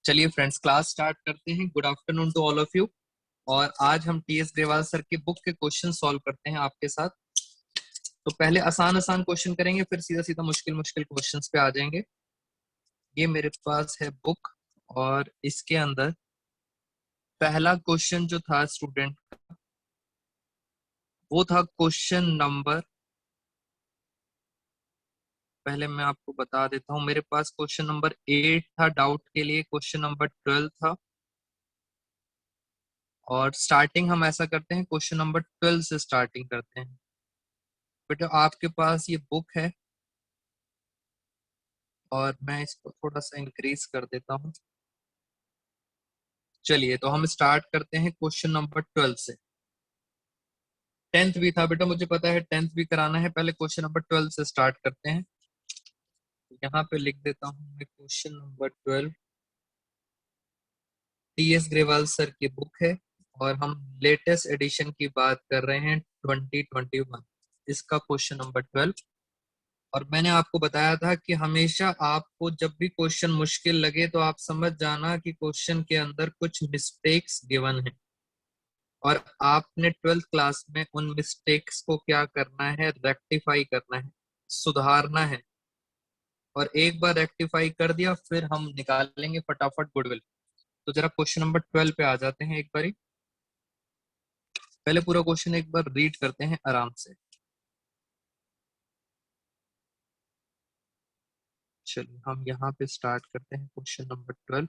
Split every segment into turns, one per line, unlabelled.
चलिए friends, class start करते हैं। Good afternoon to all of you. और आज हम टीएस ग्रेवाल सर की बुक के क्वेश्चन सॉल्व करते हैं आपके साथ। तो पहले आसान आसान क्वेश्चन करेंगे, फिर सीधा सीधा मुश्किल मुश्किल क्वेश्चंस पे आ जाएंगे। ये मेरे पास है बुक और इसके अंदर पहला क्वेश्चन जो था स्टूडेंट का, वो था क्वेश्चन नंबर, पहले मैं आपको बता देता हूँ। मेरे पास क्वेश्चन नंबर 8 था, डाउट के लिए क्वेश्चन नंबर 12 था। और स्टार्टिंग हम ऐसा करते हैं, क्वेश्चन नंबर 12 से स्टार्टिंग करते हैं। बेटा आपके पास ये बुक है और मैं इसको थोड़ा सा इंक्रीज कर देता हूँ। चलिए तो हम स्टार्ट करते हैं क्वेश्चन नंबर 12 से। 10th भी था बेटा, मुझे पता है 10th भी कराना है। पहले क्वेश्चन नंबर 12 से स्टार्ट करते हैं। यहाँ पे लिख देता हूँ मैं question number 12। TS Grewal sir की बुक है और हम लेटेस्ट एडिशन की बात कर रहे हैं 2021, इसका क्वेश्चन नंबर 12। और मैंने आपको बताया था कि हमेशा आपको जब भी क्वेश्चन मुश्किल लगे तो आप समझ जाना कि क्वेश्चन के अंदर कुछ मिस्टेक्स गिवन है और आपने 12th क्लास में उन मिस्टेक्स को क्या करना है, रेक्टिफाई करना है, सुधारना है। और एक बार रेक्टिफाई कर दिया फिर हम निकालेंगे फटाफट गुडविल। तो जरा क्वेश्चन नंबर 12 पे आ जाते हैं एक बारी। पहले पूरा क्वेश्चन एक बार रीड करते हैं आराम से। चलिए हम यहाँ पे स्टार्ट करते हैं क्वेश्चन नंबर 12।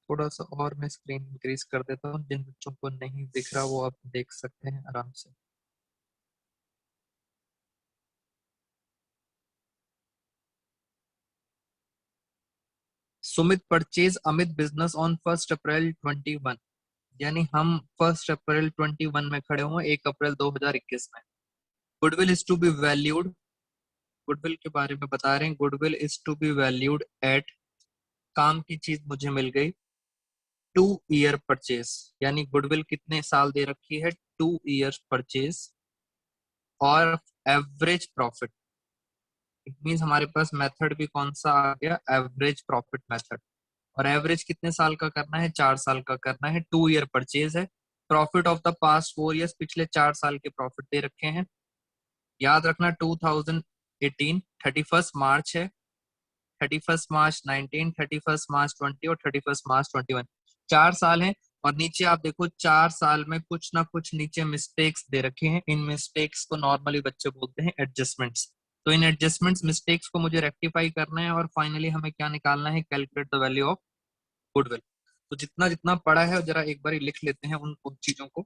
थोड़ा सा और मैं स्क्रीन इंक्रीज कर देता हूँ, जिन बच्चों को नहीं दिख रहा वो आप देख सकते हैं आराम से। Sumit purchase Amit business on 1 अप्रैल 21, यानी हम 1 अप्रैल 21 में खड़े हुए, 1 अप्रैल 2021 में। Goodwill is to be valued, goodwill के बारे में बता रहे हैं। Goodwill is to be valued at, काम की चीज मुझे मिल गई, 2 ईयर परचेज, यानी गुडविल कितने साल दे रखी है, 2 ईयर परचेज। और एवरेज प्रॉफिट, इट मीन्स हमारे पास मेथड भी कौन सा आ गया, एवरेज प्रॉफिट मेथड। और एवरेज कितने साल का करना है, 4 साल का करना है। 2 ईयर परचेज है। Profit of the past 4 years, पिछले 4 साल के प्रॉफिट दे रखे हैं। याद रखना 2018 31 मार्च है, 31 मार्च 19, 31 मार्च 20 और 31 मार्च 21, 4 साल है। और नीचे आप देखो 4 साल में कुछ ना कुछ नीचे मिस्टेक्स दे रखे हैं। इन मिस्टेक्स को नॉर्मली बच्चे बोलते हैं एडजस्टमेंट्स। तो इन एडजस्टमेंट्स मिस्टेक्स को मुझे रेक्टिफाई करना है और फाइनली हमें क्या निकालना है, calculate the value of goodwill. तो जितना जितना पड़ा है जरा एक बार लिख लेते हैं उन चीजों को।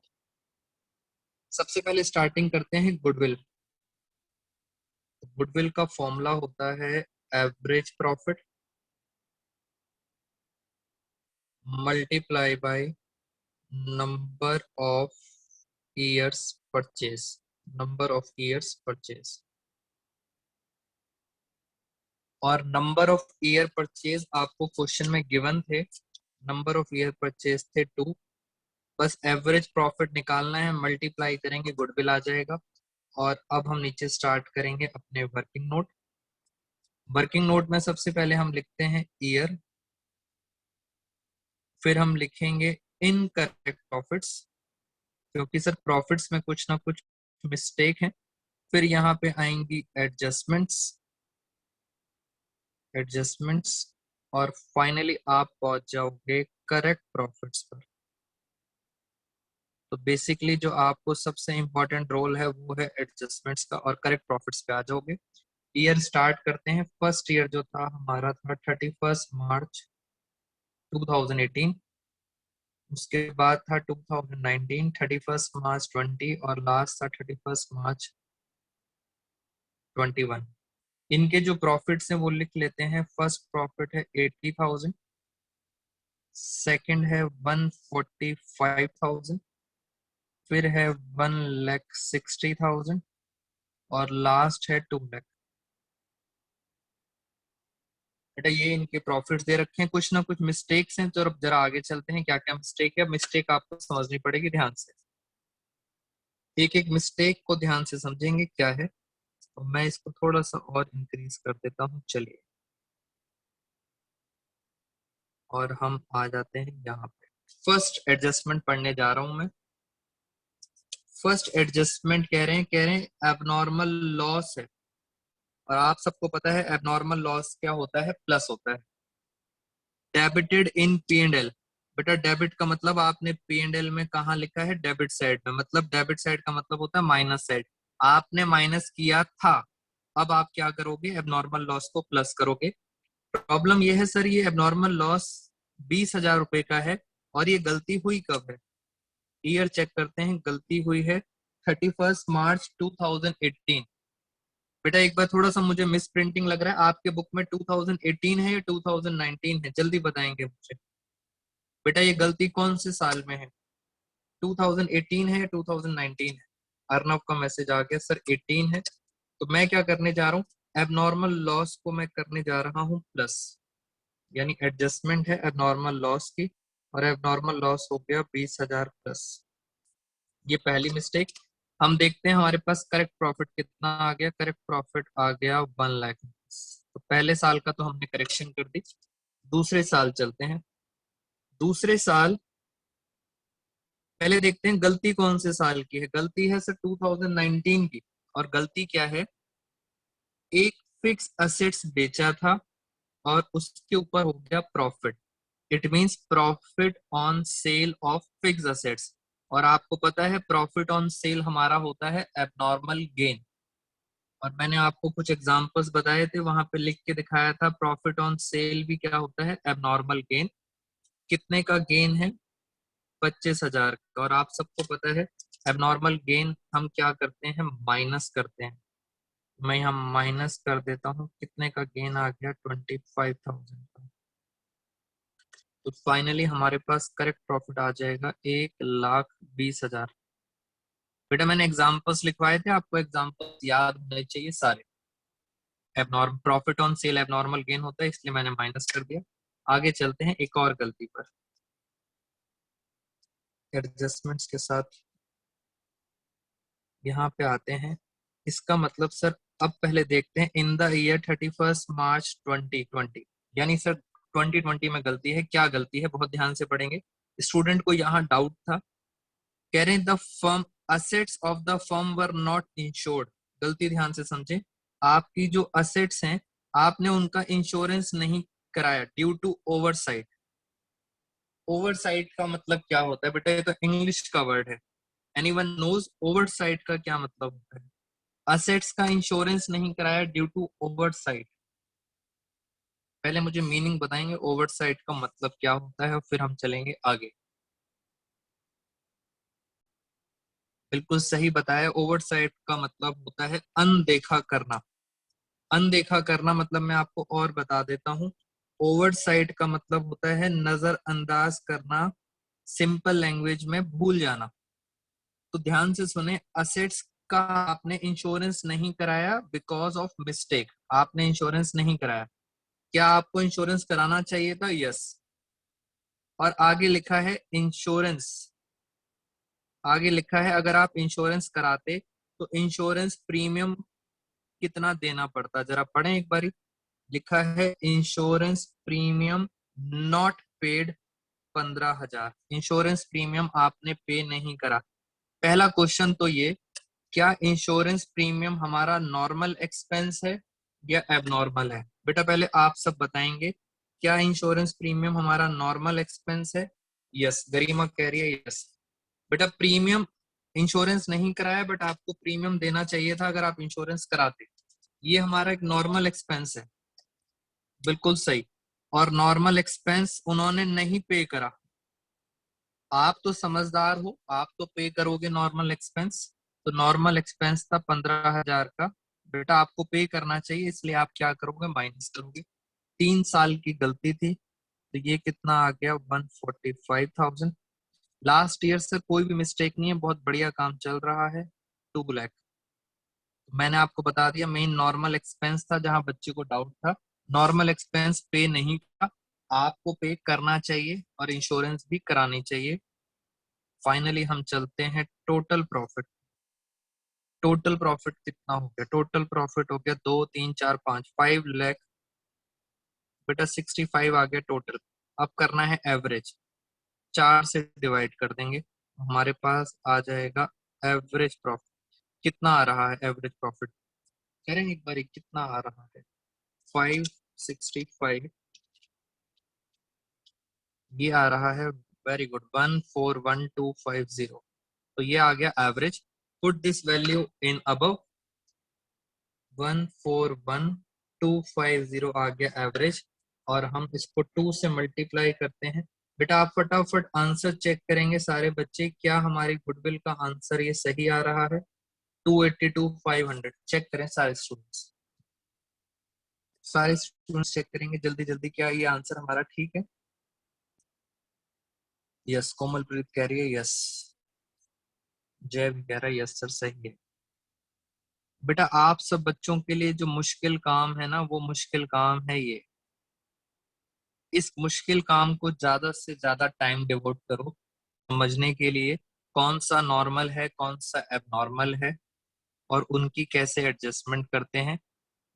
सबसे पहले स्टार्टिंग करते हैं गुडविल। गुडविल का फॉर्मूला होता है average profit multiply by number of years purchase, number of years purchase. और नंबर ऑफ ईयर परचेज आपको क्वेश्चन में गिवन थे, नंबर ऑफ ईयर परचेज थे 2। बस एवरेज प्रॉफिट निकालना है, मल्टीप्लाई करेंगे गुडविल आ जाएगा। और अब हम नीचे स्टार्ट करेंगे अपने वर्किंग नोट। वर्किंग नोट में सबसे पहले हम लिखते हैं ईयर, फिर हम लिखेंगे इनकरेक्ट प्रॉफिट्स, क्योंकि सर प्रॉफिट्स में कुछ ना कुछ मिस्टेक है। फिर यहाँ पे आएंगी एडजस्टमेंट्स, एडजस्टमेंट्स। और फाइनली आप पहुंच जाओगे करेक्ट प्रॉफिट्स पर। तो बेसिकली जो आपको सबसे इंपॉर्टेंट रोल है वो है एडजस्टमेंट्स का, और करेक्ट प्रॉफिट्स पे आ जाओगे। ईयर स्टार्ट करते हैं। फर्स्ट ईयर जो था हमारा था 31 मार्च 2018। उसके बाद था 2019 31 मार्च 20, और लास्ट था 31 मार्च 21। इनके जो प्रॉफिट्स हैं वो लिख लेते हैं। फर्स्ट प्रॉफिट है 80,000, सेकंड है 145,000, फिर है 1,60,000 और लास्ट है 2,00,000। बेटा ये इनके प्रॉफिट्स दे रखे हैं, कुछ ना कुछ मिस्टेक्स हैं। तो अब जरा आगे चलते हैं क्या क्या मिस्टेक है। मिस्टेक आपको समझनी पड़ेगी ध्यान से, एक एक मिस्टेक को ध्यान से समझेंगे क्या है। तो मैं इसको थोड़ा सा और इंक्रीज कर देता हूँ। चलिए और हम आ जाते हैं यहाँ पे। फर्स्ट एडजस्टमेंट पढ़ने जा रहा हूं मैं। फर्स्ट एडजस्टमेंट कह रहे हैं एबनॉर्मल लॉस है, और आप सबको पता है एबनॉर्मल लॉस क्या होता है, प्लस होता है। Debited in P and L. बेटा डेबिट का मतलब आपने पी एंड एल में कहा लिखा है, डेबिट साइड में, मतलब डेबिट साइड का मतलब होता है माइनस साइड। आपने माइनस किया था, अब आप क्या करोगे, एबनॉर्मल लॉस को प्लस करोगे। प्रॉब्लम यह है सर, ये एबनॉर्मल लॉस 20,000 रुपए का है, और ये गलती हुई कब है, ईयर चेक करते हैं। गलती हुई है 31 मार्च 2018। बेटा एक बार थोड़ा सा मुझे मिस प्रिंटिंग लग रहा है, आपके बुक में 2018 है या 2019 है, जल्दी बताएंगे मुझे। बेटा ये गलती कौन से साल में है, 2018 है या 2019 है? अर्नव का मैसेज आ गया सर 18 है। तो मैं क्या करने जा रहा हूँ, एबनॉर्मल लॉस को मैं करने जा रहा हूँ प्लस, यानी एडजस्टमेंट है एबनॉर्मल लॉस की, और एबनॉर्मल लॉस हो गया 20,000 प्लस। ये पहली मिस्टेक। हम देखते हैं हमारे पास करेक्ट प्रॉफिट कितना आ गया। करेक्ट प्रॉफिट आ गया 1 लाख। तो पहले साल का तो हमने करेक्शन कर दी। दूसरे साल चलते हैं। दूसरे साल पहले देखते हैं गलती कौन से साल की है। गलती है सर 2019 की। और गलती क्या है, एक फिक्स असेट्स बेचा था और उसके ऊपर हो गया profit. It means profit on sale of fix assets. और आपको पता है प्रॉफिट ऑन सेल हमारा होता है एबनॉर्मल गेन। और मैंने आपको कुछ एग्जांपल्स बताए थे, वहां पे लिख के दिखाया था प्रॉफिट ऑन सेल भी क्या होता है, एबनॉर्मल गेन। कितने का गेन है, 25,000 का। और आप सबको पता है एबनॉर्मल गेन हम क्या करते हैं, माइनस करते हैं। मैं यहाँ माइनस कर देता हूँ, कितने का गेन आ गया, 25,000 का। तो फाइनली हमारे पास करेक्ट प्रॉफिट आ जाएगा 1,20,000। बेटा मैंने एग्जांपल्स लिखवाए थे, आपको एग्जांपल्स याद होने चाहिए सारे। Abnormal profit on sale abnormal gain होता है, इसलिए मैंने माइनस कर दिया। आगे चलते हैं एक और गलती पर, एडजस्टमेंट्स के साथ यहाँ पे आते हैं। इसका मतलब सर, अब पहले देखते हैं इन द ईयर 31 मार्च 2020, यानी सर 2020 में गलती है। क्या गलती है, बहुत ध्यान से पढ़ेंगे। स्टूडेंट को यहाँ डाउट था, कह रहे हैं the firm assets of the firm were not insured. गलती ध्यान से समझे, आपकी जो असेट्स हैं आपने उनका इंश्योरेंस नहीं कराया ड्यू टू ओवरसाइट। ओवरसाइट का मतलब क्या होता है बेटा, ये तो इंग्लिश का वर्ड है। एनीवन नोज ओवरसाइट का क्या मतलब होता है? असेट्स का इंश्योरेंस नहीं कराया ड्यू टू ओवरसाइट। पहले मुझे मीनिंग बताएंगे ओवरसाइट का मतलब क्या होता है, और फिर हम चलेंगे आगे। बिल्कुल सही बताया, ओवरसाइट का मतलब होता है अनदेखा करना। अनदेखा करना मतलब मैं आपको और बता देता हूँ, ओवरसाइट का मतलब होता है नजरअंदाज करना, सिंपल लैंग्वेज में भूल जाना। तो ध्यान से सुने, असेट्स का आपने इंश्योरेंस नहीं कराया बिकॉज ऑफ मिस्टेक। आपने इंश्योरेंस नहीं कराया। क्या आपको इंश्योरेंस कराना चाहिए था? यस। और आगे लिखा है इंश्योरेंस, आगे लिखा है अगर आप इंश्योरेंस कराते तो इंश्योरेंस प्रीमियम कितना देना पड़ता, जरा पढ़ें एक बारी। लिखा है insurance premium not paid 15,000। Insurance premium आपने पे नहीं करा। पहला क्वेश्चन तो ये, क्या इंश्योरेंस प्रीमियम हमारा नॉर्मल एक्सपेंस है या एबनॉर्मल है? बेटा पहले आप सब बताएंगे, क्या इंश्योरेंस प्रीमियम हमारा नॉर्मल एक्सपेंस है? यस, गरिमा कह रही है यस। बेटा प्रीमियम, इंश्योरेंस नहीं कराया बट आपको प्रीमियम देना चाहिए था अगर आप इंश्योरेंस कराते। ये हमारा एक नॉर्मल एक्सपेंस है, बिल्कुल सही। और नॉर्मल एक्सपेंस उन्होंने नहीं पे करा। आप तो समझदार हो, आप तो पे करोगे नॉर्मल एक्सपेंस। तो नॉर्मल एक्सपेंस था 15,000 का। बेटा आपको पे करना चाहिए, इसलिए आप क्या करोगे, माइनस करोगे। 3 साल की गलती थी, तो ये कितना आ गया, 145,000। लास्ट ईयर से कोई भी मिस्टेक नहीं है, बहुत बढ़िया काम चल रहा है। 2 लाख। मैंने आपको बता दिया, मेन नॉर्मल एक्सपेंस था जहां बच्चे को डाउट था। नॉर्मल एक्सपेंस पे नहीं था, आपको पे करना चाहिए और इंश्योरेंस भी करानी चाहिए। फाइनली हम चलते हैं टोटल प्रॉफिट। टोटल प्रॉफिट कितना हो गया, टोटल प्रॉफिट हो गया 2 3 4 5, 5 लाख। बेटा 65 आ गया टोटल। अब करना है एवरेज, 4 से डिवाइड कर देंगे, हमारे पास आ जाएगा एवरेज प्रॉफिट। कितना आ रहा है एवरेज प्रॉफिट, करेंगे एक बार, कितना आ रहा है 565, ये आ रहा है, वेरी गुड, 141250। तो ये आ गया average. Put this value in above, 141250 आ गया एवरेज, और हम इसको 2 से मल्टीप्लाई करते हैं। बेटा आप फटाफट आंसर चेक करेंगे सारे बच्चे, क्या हमारी गुडविल का आंसर ये सही आ रहा है? 282,500 चेक करें सारे स्टूडेंट्स, सारे स्टूडेंट्स चेक करेंगे जल्दी जल्दी, क्या ये आंसर हमारा ठीक है? यस, कोमलप्रीत कह रही है यस, जय भी कह रहा है यस सर सही है। बेटा आप सब बच्चों के लिए जो मुश्किल काम है ना, वो मुश्किल काम है ये। इस मुश्किल काम को ज्यादा से ज्यादा टाइम डिवोट करो समझने के लिए, कौन सा नॉर्मल है कौन सा एबनॉर्मल है, और उनकी कैसे एडजस्टमेंट करते हैं।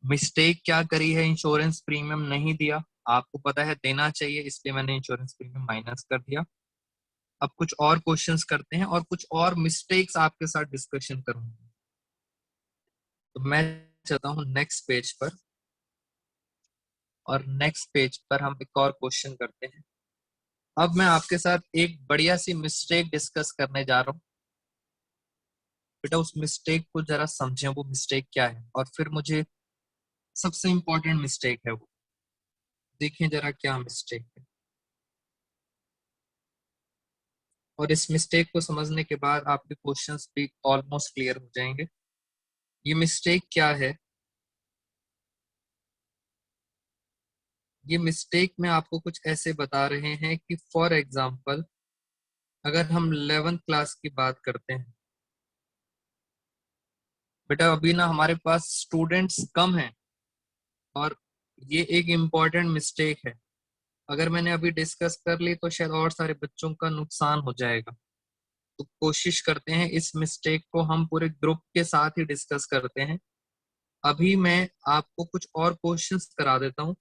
मिस्टेक क्या करी है, इंश्योरेंस प्रीमियम नहीं दिया, आपको पता है देना चाहिए, इसलिए मैंने इंश्योरेंस प्रीमियम माइनस कर दिया। अब कुछ और क्वेश्चंस करते हैं और कुछ और मिस्टेक्स आपके साथ डिस्कशन करूंगा। तो मैं चलता हूँ नेक्स्ट पेज पर, और नेक्स्ट पेज पर हम एक और क्वेश्चन करते हैं। अब मैं आपके साथ एक बढ़िया सी मिस्टेक डिस्कस करने जा रहा हूँ। बेटा उस मिस्टेक को जरा समझें, वो मिस्टेक क्या है, और फिर मुझे सबसे इंपॉर्टेंट मिस्टेक है वो, देखें जरा क्या मिस्टेक है। और इस मिस्टेक को समझने के बाद आपके क्वेश्चंस भी ऑलमोस्ट क्लियर हो जाएंगे। ये मिस्टेक क्या है? ये मिस्टेक में आपको कुछ ऐसे बता रहे हैं कि फॉर एग्जाम्पल अगर हम 11th क्लास की बात करते हैं, बेटा अभी ना हमारे पास स्टूडेंट्स कम हैं, और ये एक इम्पॉर्टेंट मिस्टेक है। अगर मैंने अभी डिस्कस कर ली तो शायद और सारे बच्चों का नुकसान हो जाएगा। तो कोशिश करते हैं इस मिस्टेक को हम पूरे ग्रुप के साथ ही डिस्कस करते हैं। अभी मैं आपको कुछ और क्वेश्चंस करा देता हूँ,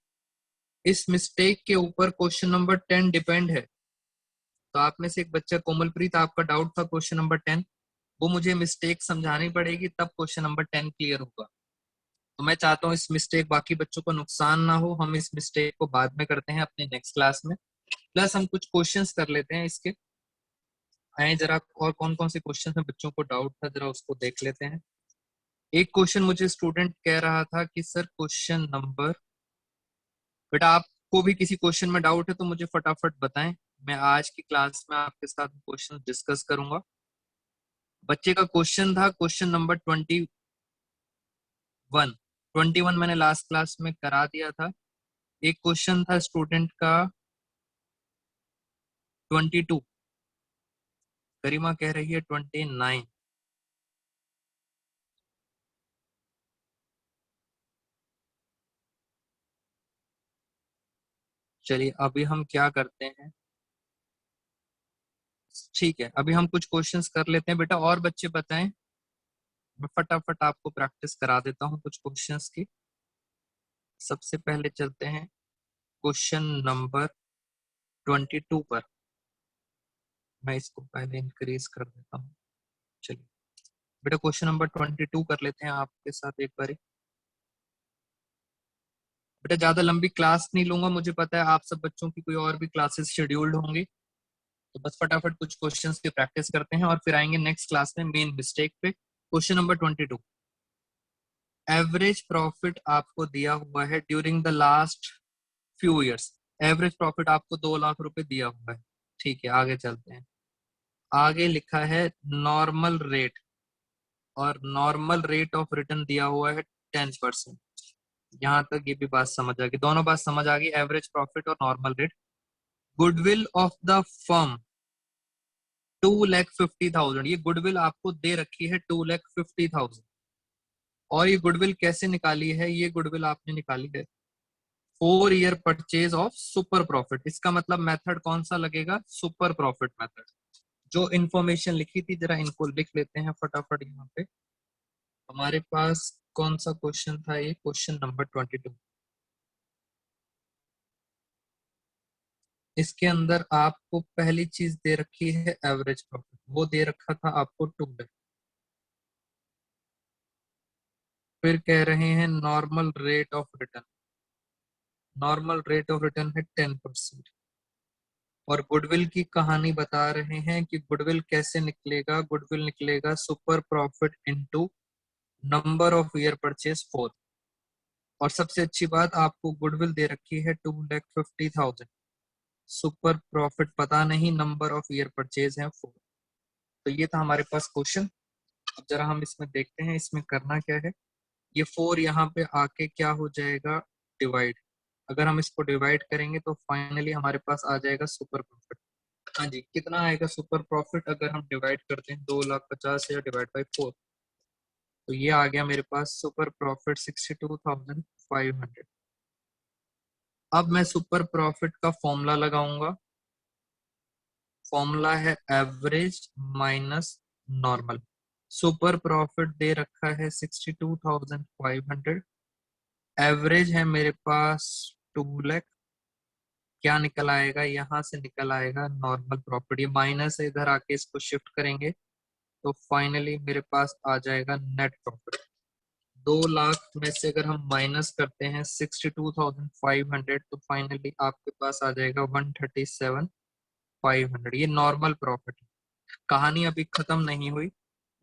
इस मिस्टेक के ऊपर क्वेश्चन नंबर 10 डिपेंड है। तो आप में से एक बच्चा कोमलप्रीत, आपका डाउट था क्वेश्चन नंबर 10, वो मुझे मिस्टेक समझानी पड़ेगी तब क्वेश्चन नंबर 10 क्लियर होगा। तो मैं चाहता हूँ इस मिस्टेक बाकी बच्चों को नुकसान ना हो, हम इस मिस्टेक को बाद में करते हैं अपने नेक्स्ट क्लास में। प्लस हम कुछ क्वेश्चंस कर लेते हैं इसके, आए जरा, और कौन कौन से क्वेश्चन में बच्चों को डाउट था जरा उसको देख लेते हैं। एक क्वेश्चन मुझे स्टूडेंट कह रहा था कि सर क्वेश्चन नंबर, बेटा आपको भी किसी क्वेश्चन में डाउट है तो मुझे फटाफट बताएं, मैं आज की क्लास में आपके साथ क्वेश्चन डिस्कस करूंगा। बच्चे का क्वेश्चन था क्वेश्चन नंबर 21 मैंने लास्ट क्लास में करा दिया था। एक क्वेश्चन था स्टूडेंट का 22, गरिमा कह रही है 29। चलिए अभी हम क्या करते हैं, ठीक है अभी हम कुछ क्वेश्चंस कर लेते हैं। बेटा और बच्चे बताएं, मैं फटाफट आपको प्रैक्टिस करा देता हूँ कुछ क्वेश्चंस की। सबसे पहले चलते हैं क्वेश्चन नंबर 22 पर, मैं इसको पहले इंक्रीज कर देता हूँ। चलिए बेटा क्वेश्चन नंबर 22 कर लेते हैं आपके साथ एक बार। बेटा ज्यादा लंबी क्लास नहीं लूंगा, मुझे पता है आप सब बच्चों की कोई और भी क्लासेस शेड्यूल्ड होंगी, तो बस फटाफट कुछ क्वेश्चंस की प्रैक्टिस करते हैं और फिर आएंगे नेक्स्ट क्लास में मेन मिस्टेक पे। क्वेश्चन नंबर 22, एवरेज प्रॉफिट आपको दिया हुआ है during the last few years, average profit आपको 2 लाख रुपए दिया हुआ है। ठीक है आगे चलते हैं, आगे लिखा है नॉर्मल रेट, और नॉर्मल रेट ऑफ रिटर्न दिया हुआ है 10%। यहाँ तक ये भी बात समझ आ गई, दोनों बात समझ आ गई, एवरेज प्रॉफिट और normal rate. Goodwill of the firm 2,50,000, ये गुडविल आपको दे रखी है 2,50,000। और ये गुडविल कैसे निकाली है, ये गुडविल आपने निकाली है 4 year purchase of super profit. इसका मतलब मेथड कौन सा लगेगा, सुपर प्रॉफिट मेथड। जो इंफॉर्मेशन लिखी थी जरा इनको लिख लेते हैं फटाफट यहाँ पे। हमारे पास कौन सा क्वेश्चन था, ये क्वेश्चन नंबर 22। इसके अंदर आपको पहली चीज दे रखी है एवरेज प्रॉफिट, वो दे रखा था आपको 2 लाख। फिर कह रहे हैं normal rate of return, normal rate of return है 10%। और गुडविल की कहानी बता रहे हैं कि गुडविल कैसे निकलेगा, गुडविल निकलेगा super profit into number of year purchase 4। और सबसे अच्छी बात, आपको गुडविल दे रखी है 2,50,000, सुपर प्रॉफिट पता नहीं, नंबर ऑफ ईयर परचेज है 4। तो ये था हमारे पास क्वेश्चन। अब जरा हम इसमें देखते हैं इसमें करना क्या है। ये 4 यहाँ पे आके क्या हो जाएगा, डिवाइड। अगर हम इसको डिवाइड करेंगे तो फाइनली हमारे पास आ जाएगा सुपर प्रॉफिट। हाँ जी, कितना आएगा सुपर प्रॉफिट अगर हम डिवाइड करते हैं 2,50,000 डिवाइड बाई 4, तो ये आ गया मेरे पास सुपर प्रॉफिट 62,500। अब मैं सुपर प्रॉफिट का फॉर्मूला लगाऊंगा। फॉर्मूला है average minus normal. Super profit दे रखा है 62,500, एवरेज है मेरे पास 2 लाख। क्या निकल आएगा, यहाँ से निकल आएगा नॉर्मल प्रॉफिट। ये माइनस है, इधर आके इसको शिफ्ट करेंगे तो फाइनली मेरे पास आ जाएगा नेट प्रॉफिट। 2 लाख में से अगर हम माइनस करते हैं 62,500 तो फाइनली आपके पास आ जाएगा 137,500। ये नॉर्मल प्रॉफिट है। कहानी अभी खत्म नहीं हुई।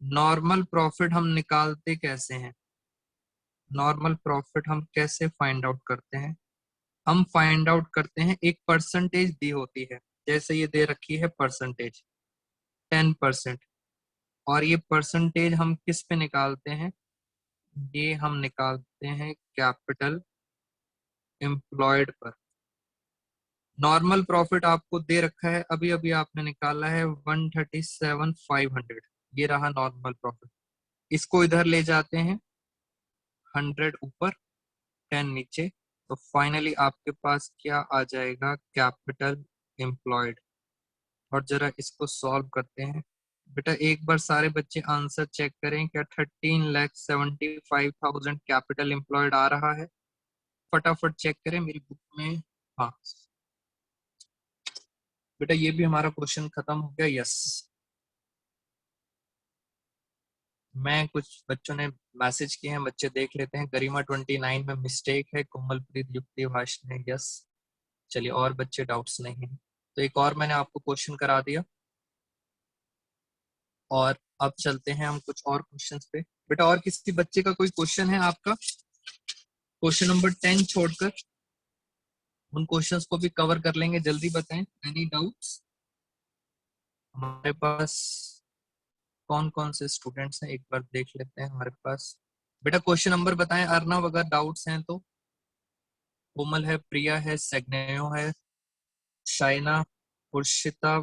नॉर्मल प्रॉफिट हम निकालते कैसे हैं, नॉर्मल प्रॉफिट हम कैसे फाइंड आउट करते हैं? हम फाइंड आउट करते हैं, एक परसेंटेज दी होती है, जैसे ये दे रखी है परसेंटेज 10%। और ये परसेंटेज हम किस पे निकालते हैं, ये हम निकालते हैं कैपिटल एम्प्लॉयड पर। नॉर्मल प्रॉफिट आपको दे रखा है, अभी अभी आपने निकाला है 137,500। ये रहा नॉर्मल प्रॉफिट। इसको इधर ले जाते हैं, 100 ऊपर 10 नीचे, तो फाइनली आपके पास क्या आ जाएगा, कैपिटल एम्प्लॉयड। और जरा इसको सॉल्व करते हैं। बेटा एक बार सारे बच्चे आंसर चेक करें, क्या 13,75,000 कैपिटल एम्प्लॉयड आ रहा है? फटाफट चेक करें मेरी बुक में। हाँ बेटा, ये भी हमारा क्वेश्चन खत्म हो गया। यस, मैं कुछ बच्चों ने मैसेज किए हैं, बच्चे देख लेते हैं। गरिमा 29 में मिस्टेक है, कोमलप्रीत युक्ति भाषण है, यस। चलिए, और बच्चे डाउट्स नहीं है तो एक और मैंने आपको क्वेश्चन करा दिया। और अब चलते हैं हम कुछ और क्वेश्चंस पे। बेटा और किसी बच्चे का कोई क्वेश्चन है आपका, क्वेश्चन नंबर 10 छोड़कर? उन क्वेश्चंस को भी कवर कर लेंगे, जल्दी बताएं। Any doubts? हमारे पास कौन कौन से स्टूडेंट्स हैं एक बार देख लेते हैं हमारे पास। बेटा क्वेश्चन नंबर बताएं, अर्नव, अगर डाउट्स हैं तो। कोमल है, प्रिया है, सग्नेयो है, Shaina, Urshita.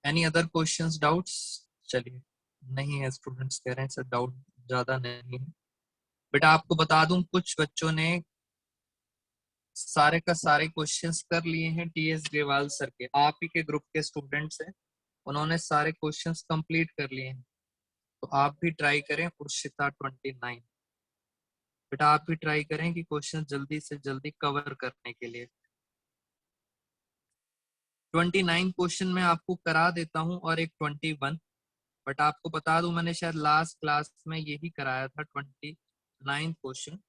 Any other questions, doubts? चलिए, नहीं है, स्टूडेंट्स कह रहे हैं सर डाउट ज्यादा नहीं है। बेटा आपको बता दूं, कुछ बच्चों ने सारे का सारे क्वेश्चंस कर लिए हैं टीएस ग्रेवाल सर के, आप ही के ग्रुप के स्टूडेंट्स हैं, उन्होंने सारे क्वेश्चंस कंप्लीट कर लिए हैं। तो आप भी ट्राई करें, उर्शिता 29। बेटा आप भी ट्राई करें कि क्वेश्चन जल्दी से जल्दी कवर करने के लिए। 29 क्वेश्चन मैं आपको करा देता हूं और एक 21। बट आपको बता दूं, मैंने शायद लास्ट क्लास में यही कराया था 29 क्वेश्चन।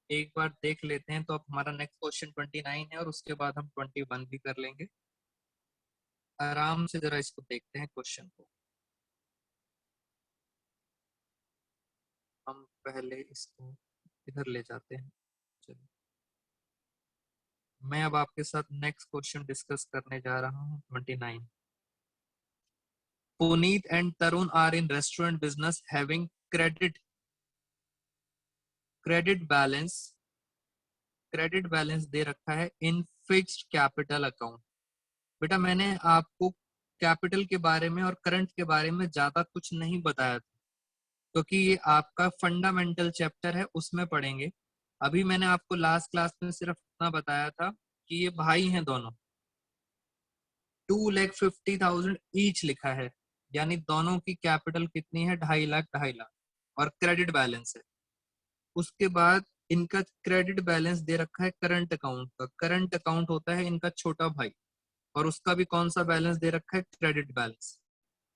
एक बार देख लेते हैं, तो अब हमारा नेक्स्ट क्वेश्चन 29 है और उसके बाद हम 21 भी कर लेंगे। आराम से जरा इसको देखते हैं क्वेश्चन को। हम पहले इसको इधर ले जाते हैं। चलिए, मैं अब आपके साथ नेक्स्ट क्वेश्चन डिस्कस करने जा रहा हूँ 29। Puneet and Tarun are in restaurant business having credit credit balance credit balance दे रखा है इन फिक्स्ड कैपिटल अकाउंट। बेटा मैंने आपको कैपिटल के बारे में और करंट के बारे में ज्यादा कुछ नहीं बताया था, क्योंकि ये आपका फंडामेंटल चैप्टर है, उसमें पढ़ेंगे। अभी मैंने आपको लास्ट क्लास में सिर्फ इतना बताया था कि ये भाई हैं दोनों, 2,50,000 ईच लिखा है, यानी दोनों की कैपिटल कितनी है, 2.5 लाख 2.5 लाख, और क्रेडिट बैलेंस है। उसके बाद इनका क्रेडिट बैलेंस दे रखा है करंट अकाउंट का। करंट अकाउंट होता है इनका छोटा भाई, और उसका भी कौन सा बैलेंस दे रखा है? Credit balance.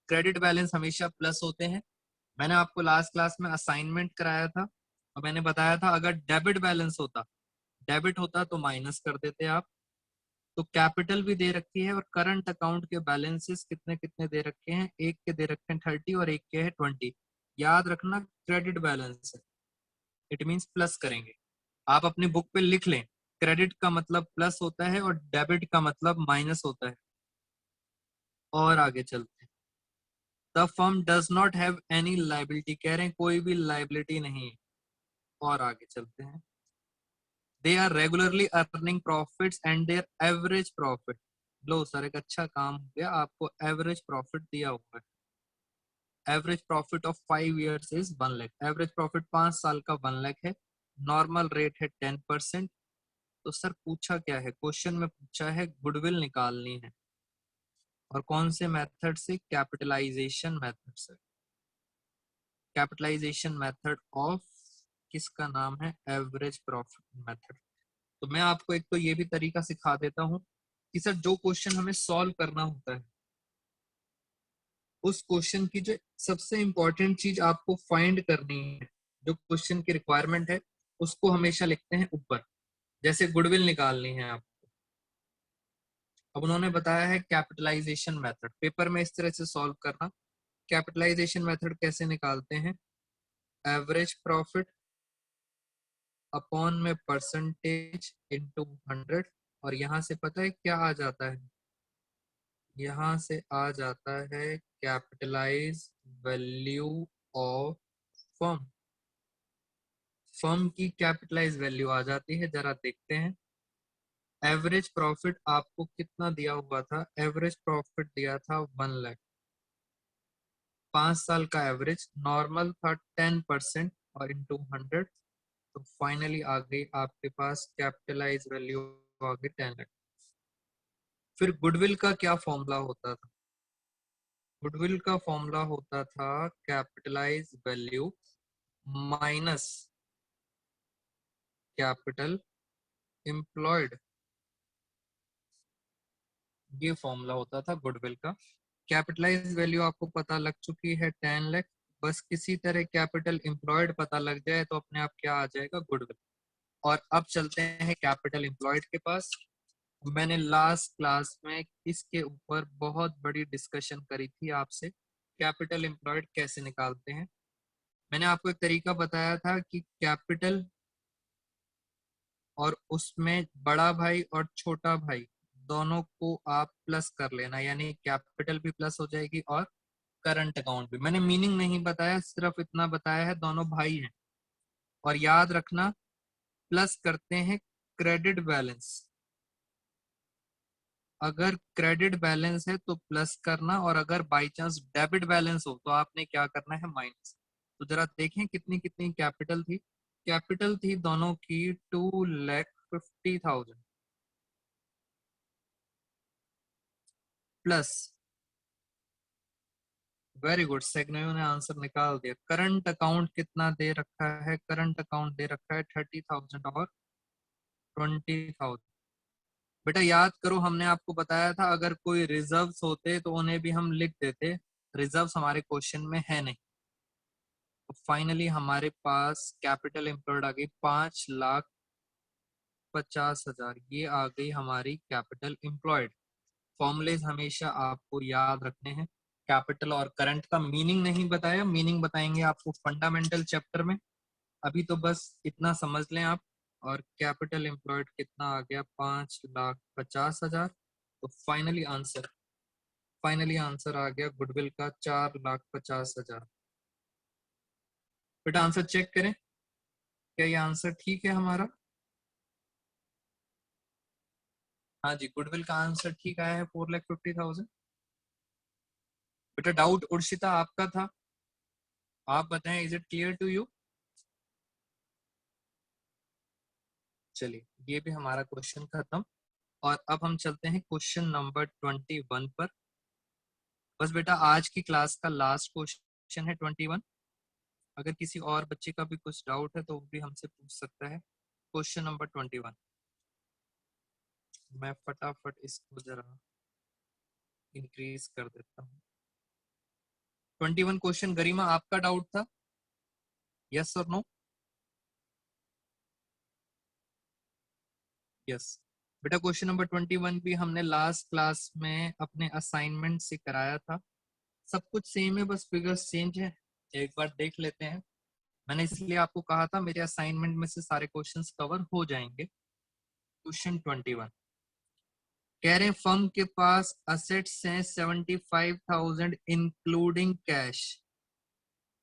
क्रेडिट बैलेंस हमेशा प्लस होते हैं। मैंने आपको लास्ट क्लास में असाइनमेंट कराया था और मैंने बताया था अगर डेबिट बैलेंस होता, डेबिट होता तो माइनस कर देते आप। तो कैपिटल भी दे रखी है, और करंट अकाउंट के बैलेंसेस कितने कितने दे रखे हैं? एक के दे रखे हैं 30 और एक के है 20। याद रखना क्रेडिट बैलेंस है, इट मींस प्लस करेंगे। आप अपनी बुक पे लिख लें, क्रेडिट का मतलब प्लस होता है और डेबिट का मतलब माइनस होता है। और आगे चलते हैं। The firm does not have any liability, कह रहे हैं कोई भी लाइबिलिटी नहीं है। और आगे चलते हैं। They are regularly earning profits and their average profit. लो सर, एक अच्छा काम हो गया, आपको एवरेज प्रॉफिट दिया हुआ है। Average profit of 5 years is 1 lakh. Average profit 5 साल का 1 लाख है। नॉर्मल रेट है 10%। तो सर पूछा क्या है? क्वेश्चन में पूछा है गुडविल निकालनी है, और कौन से मेथड से? कैपिटलाइजेशन मेथड से। कैपिटलाइजेशन मेथड ऑफ किसका नाम है? Average profit method. तो मैं आपको एक तो ये भी तरीका सिखा देता हूँ कि सर जो क्वेश्चन हमें सॉल्व करना होता है, उस क्वेश्चन की जो सबसे इंपॉर्टेंट चीज आपको फाइंड करनी है, जो क्वेश्चन की रिक्वायरमेंट है, उसको हमेशा लिखते हैं ऊपर। जैसे गुडविल निकालनी है आप, अब उन्होंने बताया है कैपिटलाइजेशन मेथड। पेपर में इस तरह से सॉल्व करना। कैपिटलाइजेशन मेथड कैसे निकालते हैं? एवरेज प्रॉफिट अपॉन में परसेंटेज इनटू 100। और यहां से पता है क्या आ जाता है? यहां से आ जाता है capitalise value of firm. Firm की कैपिटलाइज वैल्यू आ जाती है, जरा देखते हैं। एवरेज प्रॉफिट आपको कितना दिया हुआ था? एवरेज प्रॉफिट दिया था 1 लाख। 5 साल का एवरेज, नॉर्मल था 10% और इंटू 100। तो फाइनली आ गई आपके पास कैपिटलाइज वैल्यू, आ गई 10 लाख। फिर गुडविल का क्या फॉर्मूला होता था? गुडविल का फॉर्मूला होता था capitalise value minus capital employed. ये फॉर्मूला होता था गुडविल का। कैपिटलाइज वैल्यू आपको पता लग चुकी है 10 लाख। बस किसी तरह कैपिटल एम्प्लॉयड पता लग जाए तो अपने आप क्या आ जाएगा? गुडविल। और अब चलते हैं कैपिटल एम्प्लॉयड के पास। मैंने लास्ट क्लास में इसके ऊपर बहुत बड़ी डिस्कशन करी थी आपसे, कैपिटल एम्प्लॉयड कैसे निकालते हैं। मैंने आपको एक तरीका बताया था कि कैपिटल और उसमें बड़ा भाई और छोटा भाई दोनों को आप प्लस कर लेना, यानी कैपिटल भी प्लस हो जाएगी और करंट अकाउंट भी। मैंने मीनिंग नहीं बताया, सिर्फ इतना बताया है दोनों भाई हैं। और याद रखना प्लस करते हैं क्रेडिट बैलेंस। अगर क्रेडिट बैलेंस है तो प्लस करना, और अगर बाई चांस डेबिट बैलेंस हो तो आपने क्या करना है? माइनस। तो जरा देखें कितनी कितनी कैपिटल थी। कैपिटल थी दोनों की 2,50,000 प्लस। वेरी गुड, सेग्नोयो ने आंसर निकाल दिया। करंट अकाउंट कितना दे रखा है? करंट अकाउंट दे रखा है 30,000 और 20,000। बेटा याद करो, हमने आपको बताया था अगर कोई रिजर्व्स होते तो उन्हें भी हम लिख देते। रिजर्व्स हमारे क्वेश्चन में है नहीं। तो फाइनली हमारे पास कैपिटल एम्प्लॉयड आ गई 5,50,000। ये आ गई हमारी कैपिटल एम्प्लॉयड। फॉर्मूलेज हमेशा आपको याद रखने हैं। कैपिटल और करंट का मीनिंग नहीं बताया, मीनिंग बताएंगे आपको फंडामेंटल चैप्टर में। अभी तो बस इतना समझ लें आप। और कैपिटल एम्प्लॉयड कितना आ गया? 5,50,000। तो फाइनली आंसर आ गया गुडविल का 4,50,000। बेटा आंसर चेक करें, क्या ये आंसर ठीक है हमारा? हाँ जी, गुडविल का आंसर ठीक आया है 4,50,000। बेटा डाउट उर्शिता आपका था, आप बताएं, is it clear to you? चलिए, ये भी हमारा क्वेश्चन खत्म। और अब हम चलते हैं क्वेश्चन नंबर 21 पर। बस बेटा आज की क्लास का लास्ट क्वेश्चन है 21। अगर किसी और बच्चे का भी कुछ डाउट है तो वो भी हमसे पूछ सकता है। क्वेश्चन नंबर 21, मैं फटाफट इसको जरा इंक्रीज कर देता हूँ। 21 क्वेश्चन गरिमा आपका डाउट था, यस और नो? यस बेटा, क्वेश्चन नंबर 21 भी हमने लास्ट क्लास में अपने असाइनमेंट से कराया था। सब कुछ सेम है, बस फिगर्स चेंज है। एक बार देख लेते हैं। मैंने इसलिए आपको कहा था मेरे असाइनमेंट में से सारे क्वेश्चंस कवर हो जाएंगे। क्वेश्चन 21 कह रहे हैं फर्म के पास असेट्स हैं 75,000 इंक्लूडिंग कैश।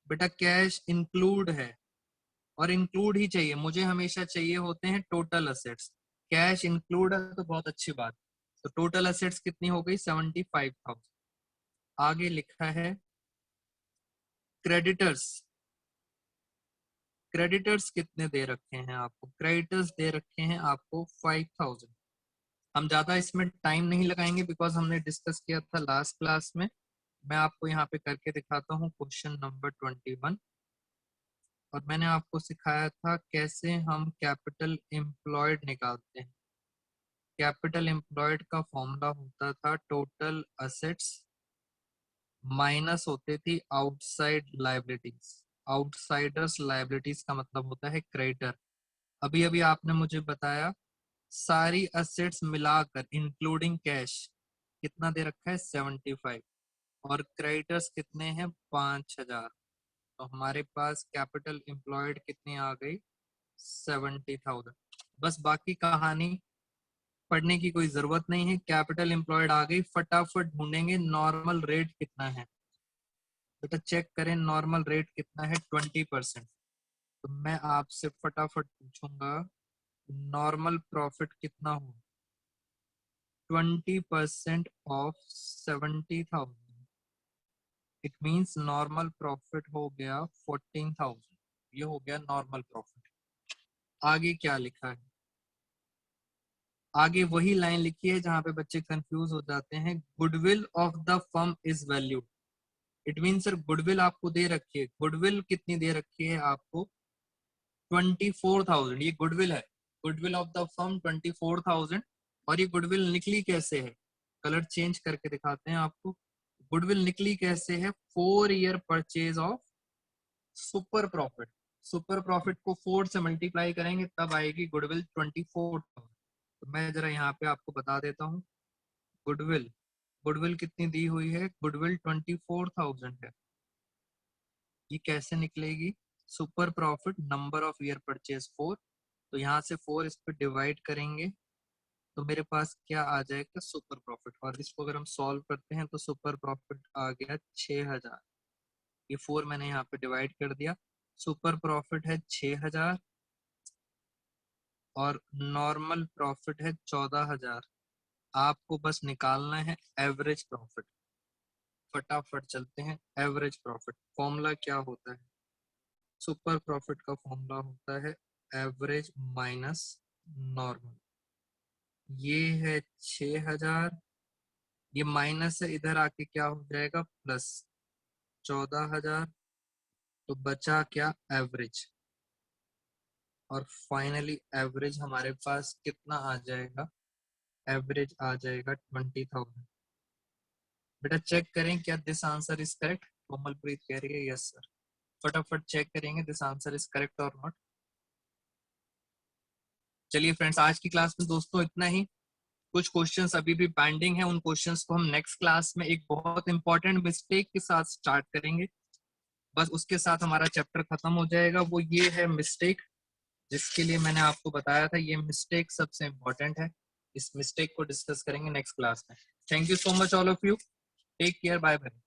बेटा कैश इंक्लूड है, और इंक्लूड ही चाहिए, मुझे हमेशा चाहिए होते हैं टोटल असेट्स। कैश इंक्लूड है तो बहुत अच्छी बात। तो टोटल असेट्स कितनी हो गई? 75,000। आगे लिखा है क्रेडिटर्स। क्रेडिटर्स कितने दे रखे हैं आपको? क्रेडिटर्स दे रखे हैं आपको 5,000। हम ज्यादा इसमें टाइम नहीं लगाएंगे बिकॉज हमने डिस्कस किया था लास्ट क्लास में। मैं आपको यहाँ पे करके दिखाता हूँ क्वेश्चन नंबर 21। और मैंने आपको सिखाया था कैसे हम कैपिटल एम्प्लॉयड निकालते हैं। कैपिटल एम्प्लॉयड का फॉर्मूला होता था टोटल असेट्स माइनस होती थी आउटसाइड लाइबिलिटीज। आउटसाइडर्स लाइबिलिटीज का मतलब होता है क्रेडिटर। अभी अभी आपने मुझे बताया सारी असेट्स मिलाकर इंक्लूडिंग कैश कितना दे रखा है? 75। और क्रेडिटर्स कितने हैं? 5,000। तो हमारे पास कैपिटल एम्प्लॉयड कितनी आ गई? 70,000। बस बाकी कहानी पढ़ने की कोई जरूरत नहीं है। कैपिटल एम्प्लॉयड आ गई, फटाफट ढूंढेंगे नॉर्मल रेट कितना है। बेटा चेक करें नॉर्मल रेट कितना है? 20%। तो मैं आपसे फटाफट पूछूंगा नॉर्मल प्रॉफिट कितना हो? 20% of 70,000, it means normal profit हो गया 14,000। ये हो गया नॉर्मल प्रॉफिट। आगे क्या लिखा है? आगे वही लाइन लिखी है जहां पे बच्चे कंफ्यूज हो जाते हैं। Goodwill of the firm is valued. It mean sir goodwill आपको दे रखी है। गुडविल कितनी दे रखी है आपको? 24,000। ये गुडविल है। Goodwill of the firm 24,000। और ये गुडविल निकली कैसे है? कलर चेंज करके दिखाते हैं आपको। गुडविल निकली कैसे है? 4 year purchase of super profit. Super profit को 4 से मल्टीप्लाई करेंगे तब आएगी गुडविल 24,000। तो मैं जरा यहाँ पे आपको बता देता हूँ। गुडविल गुडविल कितनी दी हुई है? गुडविल 24,000 है। ये कैसे निकलेगी? Super profit number of year purchase 4। तो यहाँ से 4 इस पे डिवाइड करेंगे तो मेरे पास क्या आ जाएगा? Super profit. और इसको अगर हम सॉल्व करते हैं तो सुपर प्रॉफिट आ गया 6,000। ये 4 मैंने यहाँ पे डिवाइड कर दिया। सुपर प्रॉफिट है 6,000 और नॉर्मल प्रॉफिट है 14,000। आपको बस निकालना है एवरेज प्रॉफिट। फटाफट चलते हैं। एवरेज प्रॉफिट फॉर्मूला क्या होता है? सुपर प्रॉफिट का फॉर्मूला होता है एवरेज माइनस नॉर्मल। ये है 6,000, ये माइनस है, इधर आके क्या हो जाएगा? प्लस 14,000। तो बचा क्या? एवरेज। और फाइनली एवरेज हमारे पास कितना आ जाएगा? एवरेज आ जाएगा 20,000। बेटा चेक करें क्या this answer is correct? Komalpreet कह रही है यस सर। फटाफट चेक करेंगे दिस आंसर इज करेक्ट और नॉट। चलिए फ्रेंड्स, आज की क्लास में दोस्तों इतना ही। कुछ क्वेश्चंस अभी भी पेंडिंग है, उन क्वेश्चंस को हम नेक्स्ट क्लास में एक बहुत इंपॉर्टेंट मिस्टेक के साथ स्टार्ट करेंगे। बस उसके साथ हमारा चैप्टर खत्म हो जाएगा। वो ये है मिस्टेक, जिसके लिए मैंने आपको बताया था। ये मिस्टेक सबसे इंपॉर्टेंट है। इस मिस्टेक को डिस्कस करेंगे नेक्स्ट क्लास में। Thank you so much all of you. Take care, bye bye.